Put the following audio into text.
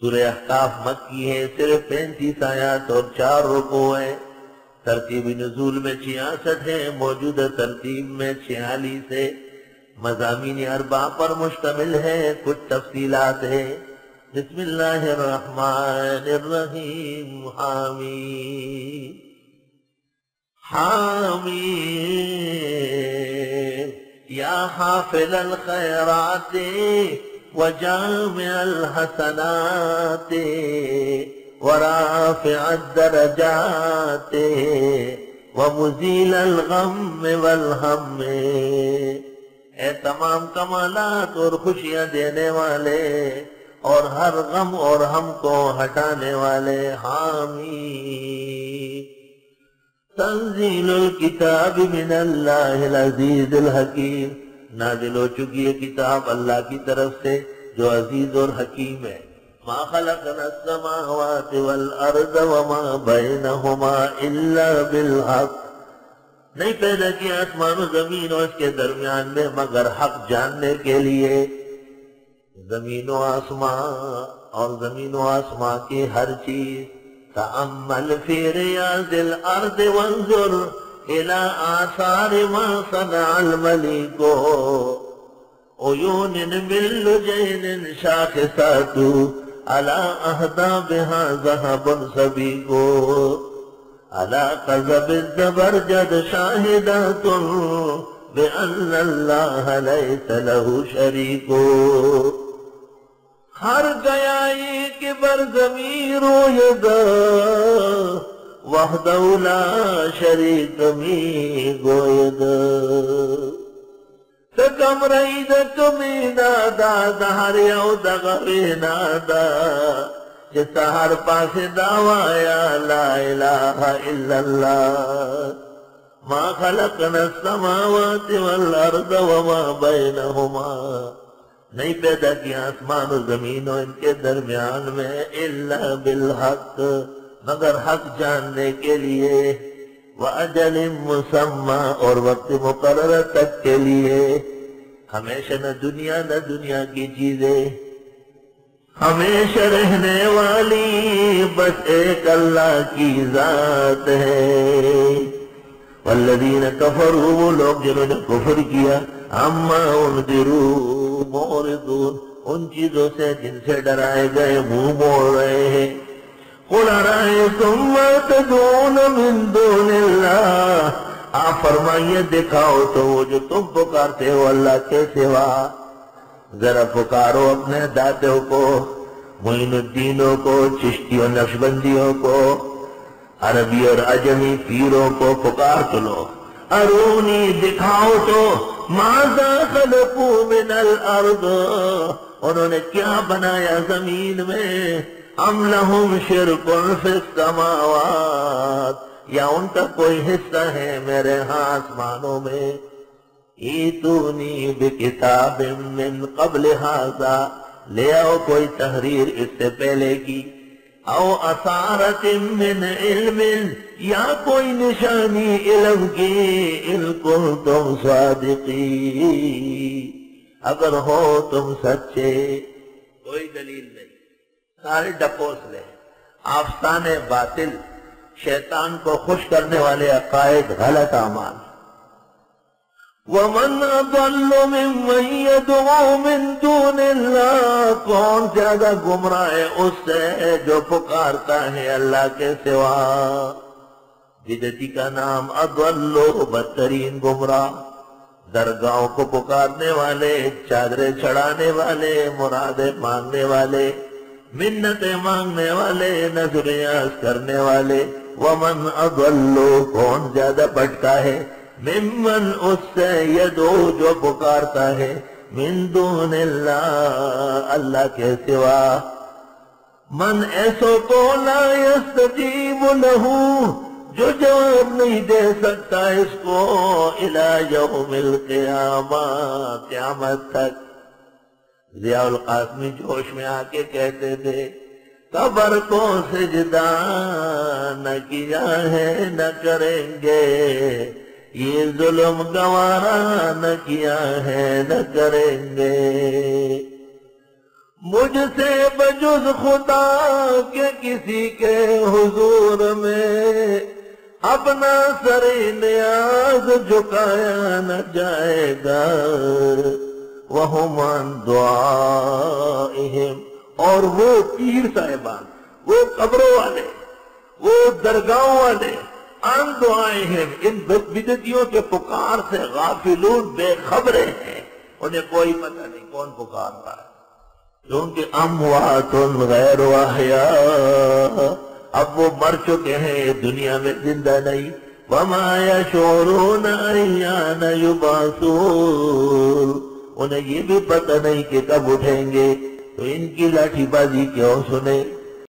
سورہ احقاف مکی ہے، صرف 35 آیات اور 4 رکوع ہیں۔ ترتیب نزول میں 66 ہے، موجودہ ترتیب میں 46 ہے۔ مضامین اربع پر مشتمل ہے، کچھ تفصیلات ہیں۔ بسم اللہ الرحمن الرحیم۔ حامیم حامیم یا حافل الخیرات وجامع الحسنات ورافع الدرجات ومزیل الغم والہم، اے تمام کمالات اور خوشیاں دینے والے اور ہر غم اور ہم کو ہٹانے والے۔ حامیم تنزیل الکتاب من اللہ العزیز الحکیم، نازل ہو چکی ہے کتاب اللہ کی طرف سے جو عزیز اور حکیم ہے۔ ما خلقنا السماوات والارض وما بینہما الا بالحق، نہیں پیدا کیا آسمان و زمین اور اس کے درمیان میں مگر حق جاننے کے لیے۔ زمین و آسمان کی ہر چیز، تأمل فی ریاض الارض وانظر الى آثار ما صنع الملیک، عیون من لجین شاخصات على اهدابها ذهب سبیک، على قذب الزبرجد شاہدات بأن اللہ لیس له شریک، ہر گیا ایک بر ضمیر و یدا وحدہ لا شریک می گوید، تکم رئید کمی نادا دہر یو دغوی نادا جسا ہر پاس دعوایا لا الہ الا اللہ، ما خلقنا السماوات والارض وما بینہما، نہیں پیدا کیا آسمان و زمین و ان کے درمیان میں الا بالحق مگر حق جاننے کے لیے، وَأَجَلٍ مُّسَمَّى اور وقت مقررہ تک کے لیے۔ ہمیشہ نہ دنیا کی چیزیں، ہمیشہ رہنے والی بس ایک اللہ کی ذات ہے۔ والذین کفروا، وہ لوگ جنہوں نے کفر کیا، عما انذروا معرضون، ان چیزوں سے جن سے ڈرائے گئے منہ موڑ رہے ہیں۔ قل ارأیتم ما تدعون من دون اللہ، آپ فرمائیے دکھاؤ تو وہ جو تم پکارتے ہو اللہ کے سوا، ذرا پکارو اپنے داتوں کو، معین الدینوں کو، چشتی و نقشبندیوں کو، عربی اور عجمی پیروں کو پکار تو لو۔ ارونی دکھاؤ تو ماذا خلقوا من الارض، انہوں نے کیا بنایا زمین میں، ام لہم شرک فی السماوات، یا ان کا کوئی حصہ ہے میرے ہاں آسمانوں میں۔ ایتونی بکتاب من قبل ھذا، لے آؤ کوئی تحریر اس سے پہلے کی، او اثارت من علم، یا کوئی نشانی علم کی، ان کنتم صادقین، اگر ہو تم سچے۔ کوئی دلیل نہیں، سارے ڈپوس لے، آفسانے باطل، شیطان کو خوش کرنے والے عقائد، غلط اعمال۔ وَمَنْ أَضَلُّ مِمَّنْ يَدْعُو مِن دُونِ اللَّهِ، کون زیادہ گمراہ ہے اس سے جو پکارتا ہے اللہ کے سوا۔ بدعتی کا نام اضل، بدترین گمراہ، درگاہوں کو پکارنے والے، چادریں چڑھانے والے، مرادیں مانگنے والے، منتیں مانگنے والے، نذریاز کرنے والے۔ وَمَنْ أَضَلُّ، کون زیادہ بھٹکا ہے، ممن اس سے یدعو جو پکارتا ہے، من دون اللہ اللہ کے سوا، من ایسو کو لا یستجیب لہو جو جواب نہیں دے سکتا اس کو، الی یوم القیامہ قیامت تک۔ ضیاء القاسمی جوش میں آ کے کہتے تھے، قبر کو سجدہ نہ کیا ہے نہ کریں گے، یہ ظلم گوارا نہ کیا ہے نہ کریں گے۔ مجھ سے بجز خدا کے کسی کے حضور میں اپنا سر نیاز جھکایا نہ جائے گا وَهُمْ عَنْ دُعَائِهِمْ، اور وہ پیر صاحبان، وہ قبروں والے، وہ درگاہوں والے، عن دعائہم، ان بدعتیوں کے پکار سے غافلون، بے خبریں ہیں، انہیں کوئی پتہ نہیں کون پکار رہا ہے، کیونکہ اموات غیر احیاء، اب وہ مر چکے ہیں، دنیا میں زندہ نہیں، وما یشعرون ایان یبعثون، انہیں یہ بھی پتہ نہیں کہ کب اٹھیں گے، تو ان کی لاٹھی بازی کیوں سنے۔